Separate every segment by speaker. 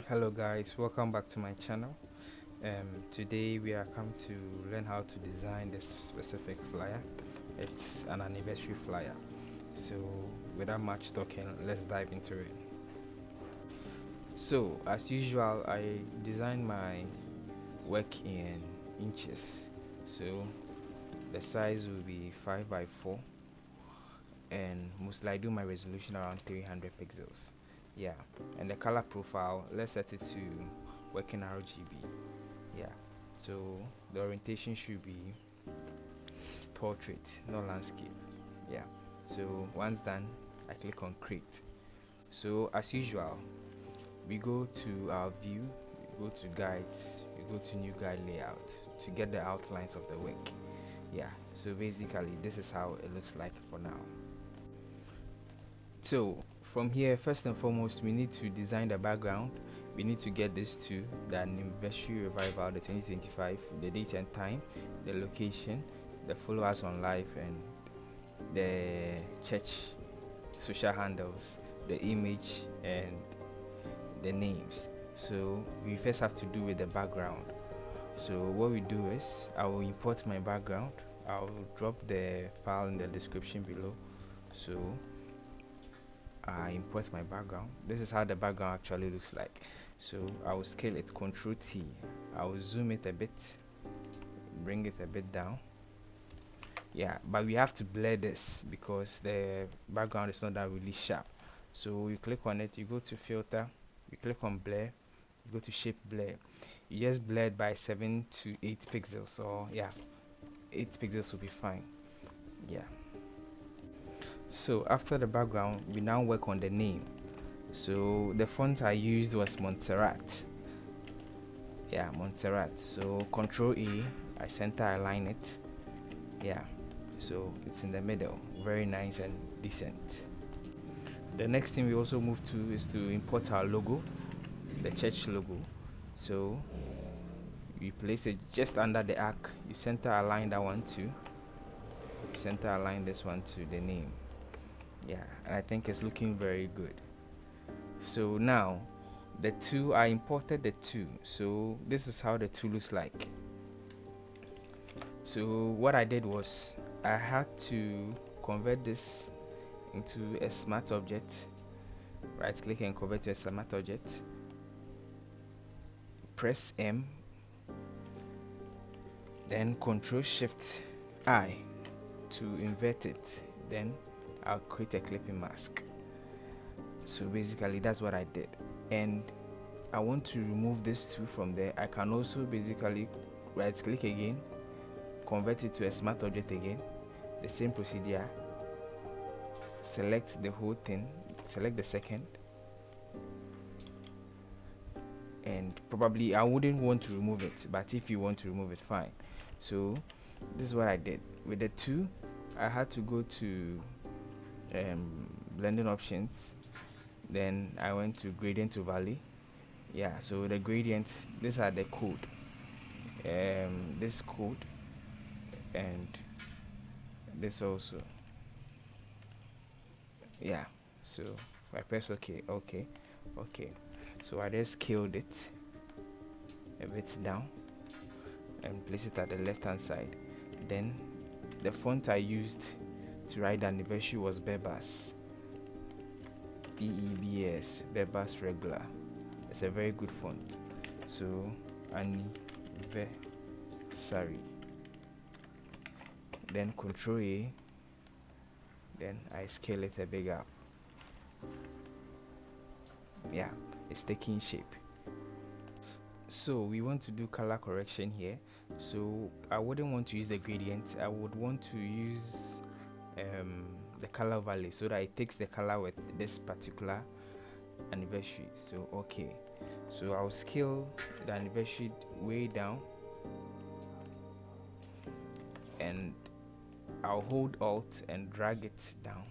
Speaker 1: Hello guys, welcome back to my channel. Today we are come to learn how to design this specific flyer. It's an anniversary flyer. So without much talking, let's dive into it. So as usual, I design my work in inches. So the size will be 5 by 4, and mostly I do my resolution around 300 pixels. Yeah, and the color profile, let's set it to working RGB. Yeah, so the orientation should be portrait, not landscape. Yeah, so once done, I click on create. So as usual, we go to our view, we go to guides, we go to new guide layout to get the outlines of the work. Yeah, so basically this is how it looks like for now. So from here, first and foremost, we need to design the background. We need to get these two: the anniversary revival, the 2025, the date and time, the location, the followers on live, and the church social handles, the image, and the names. So we first have to do with the background. So what we do is I will import my background. I will drop the file in the description below. So I import my background. This is how the background actually looks like. So I will scale it, Ctrl T. I will zoom it a bit, bring it a bit down. Yeah, but we have to blur this because the background is not that really sharp. So you click on it, you go to filter, you click on blur, you go to shape blur. You just blur it by 7 to 8 pixels, or yeah, 8 pixels will be fine. Yeah. So after the background, we now work on the name. So the font I used was Montserrat. Yeah, Montserrat. So Control A, I center align it. Yeah, so it's in the middle, very nice and decent. The next thing we also move to is to import our logo, the church logo. So you place it just under the arc, you center align that one too, you center align this one to the name. Yeah, I think it's looking very good. So now the two, I imported the two, so this is how the two looks like. So what I did was I had to convert this into a smart object. Right click and convert to a smart object, press M, then Control Shift I to invert it, then I'll create a clipping mask. So basically that's what I did, and I want to remove this two from there. I can also basically right click again, convert it to a smart object again, the same procedure, select the whole thing, select the second, and probably I wouldn't want to remove it, but if you want to remove it, fine. So this is what I did with the two. I had to go to blending options, then I went to gradient overlay. Yeah, so the gradients, these are the code, this code, and this also. Yeah, so I press okay. So I just scaled it a bit down and place it at the left hand side. Then the font I used to write the anniversary was Bebas, BEBS, Bebas regular. It's a very good font. So anniversary, then Control A, then I scale it a bit up. Yeah, it's taking shape. So we want to do color correction here. So I wouldn't want to use the gradient, I would want to use the color overlay so that it takes the color with this particular anniversary. So okay, so I'll scale the anniversary way down, and I'll hold Alt and drag it down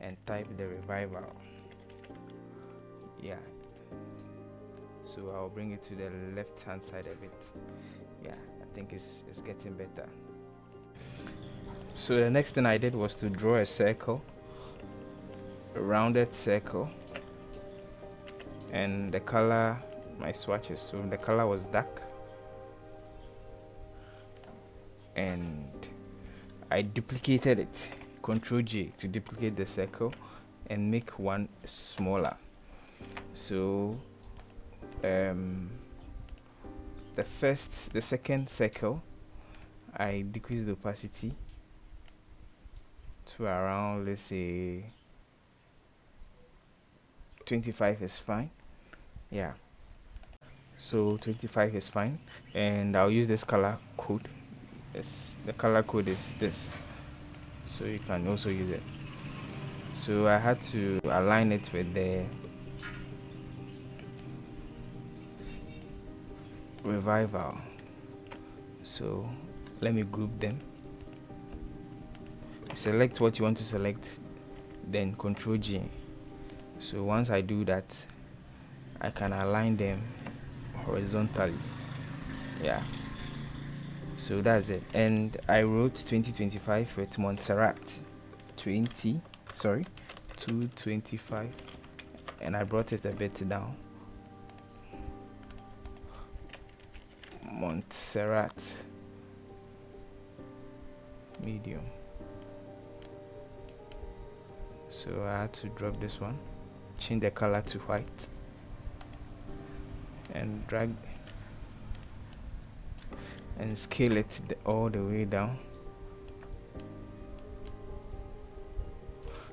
Speaker 1: and type the revival. Yeah, so I'll bring it to the left hand side of it. Yeah, I think it's getting better. So the next thing I did was to draw a circle, a rounded circle, and the color, my swatches, so the color was dark, and I duplicated it, Ctrl J to duplicate the circle and make one smaller. So the second circle, I decrease the opacity to around, let's say 25 is fine. Yeah, so 25 is fine, and I'll use this color code. Yes, the color code is this, so you can also use it. So I had to align it with the revival, so let me group them. Select what you want to select, then Ctrl G. So once I do that, I can align them horizontally. Yeah, so that's it. And I wrote 2025 with Montserrat 225, and I brought it a bit down. Montserrat medium. So I had to drop this one, change the color to white, and drag and scale it all the way down.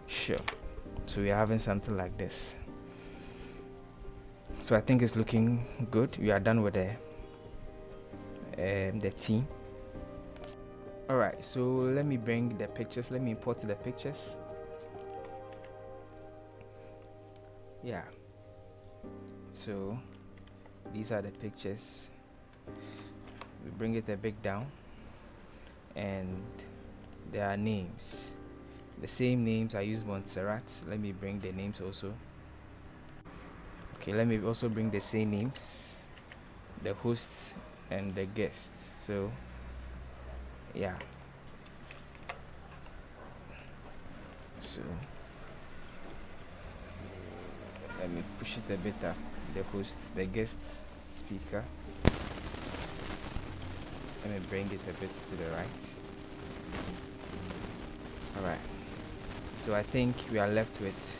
Speaker 1: Sure, so we're having something like this. So I think it's looking good. We are done with the theme. All right, so let me bring the pictures, let me import the pictures. Yeah, so these are the pictures. We bring it a bit down, and there are names, the same names. I use Montserrat. Let me bring the names also. Okay, let me also bring the same names, the hosts and the guests. So yeah, so let me push it a bit up. The host, the guest speaker, let me bring it a bit to the right. All right, so I think we are left with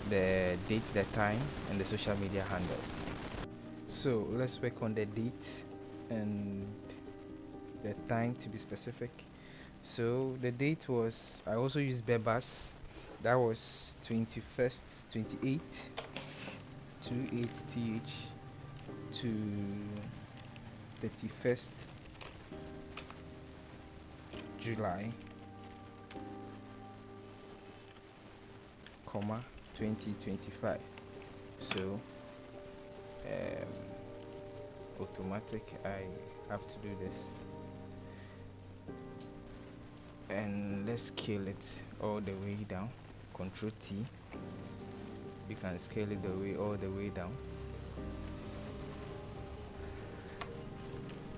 Speaker 1: the date, the time, and the social media handles. So let's work on the date and the time, to be specific. So the date was, I also used Bebas. That was 21st, 28th, 28th to 31st July, 2025. So automatic, I have to do this, and let's scale it all the way down. Ctrl T, you can scale it all the way down.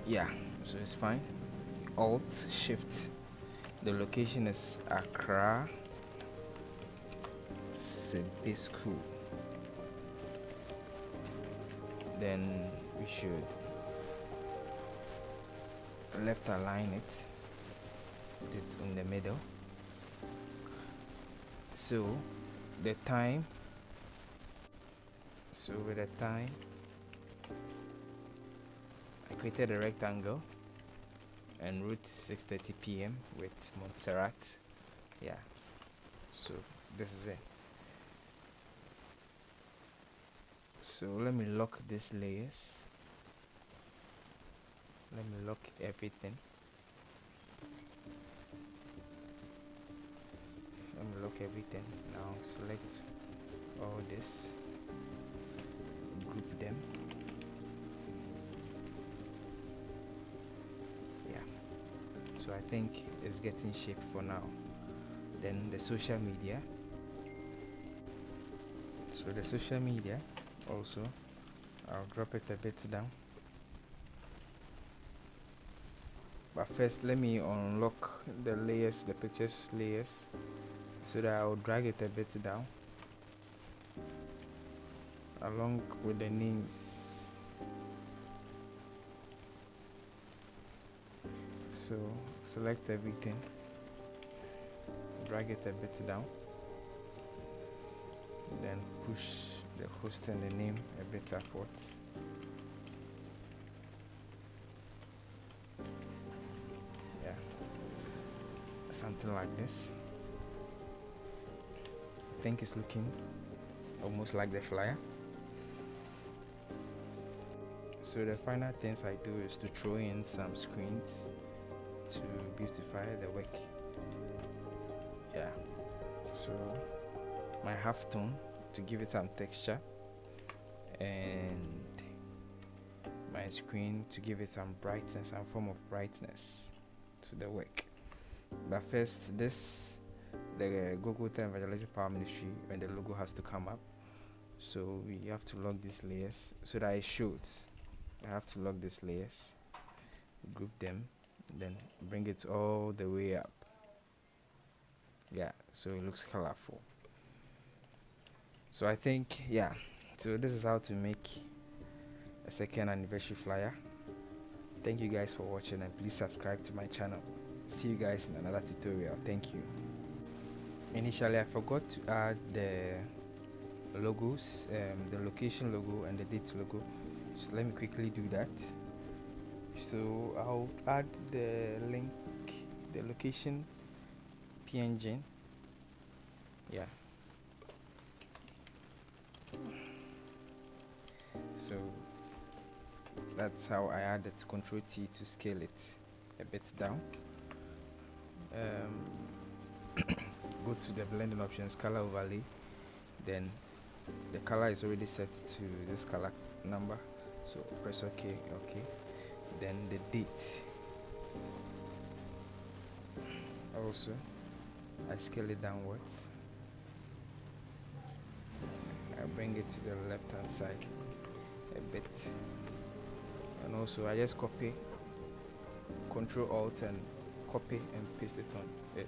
Speaker 1: Yeah, so it's fine. Alt Shift, the location is Accra Sebesku. Then we should left align it, put it in the middle. So the time, so with the time, I created a rectangle and wrote 6:30 p.m. with Montserrat. Yeah, so this is it. So let me lock these layers. Let me lock everything. Let me lock everything. Now select all this, group them. Yeah, so I think it's getting shape for now. Then the social media. So the social media also, I'll drop it a bit down. But first, let me unlock the layers, the pictures layers, so that I'll drag it a bit down. along with the names. So select everything, drag it a bit down, then push the host and the name a bit upwards. Yeah, something like this. I think it's looking almost like the flyer. So the final things I do is to throw in some screens to beautify the work. Yeah, so my half tone to give it some texture, and my screen to give it some brightness, some form of brightness to the work. But first, the Google Evangelism Power Ministry, and the logo has to come up. So we have to lock these layers so that it shows. I have to lock these layers, group them, then bring it all the way up. Yeah, so it looks colorful. So I think, yeah, so this is how to make a second anniversary flyer. Thank you guys for watching, and please subscribe to my channel. See you guys in another tutorial. Thank you. Initially I forgot to add the logos, the location logo and the date logo, so let me quickly do that. So I'll add the link, the location PNG. Yeah, so that's how I added. Control T to scale it a bit down. Go to the blending options, color overlay, then the color is already set to this color number, so press OK. Then the date also, I scale it downwards. I bring it to the left hand side a bit, and also I just copy, Control Alt and copy and paste it on it.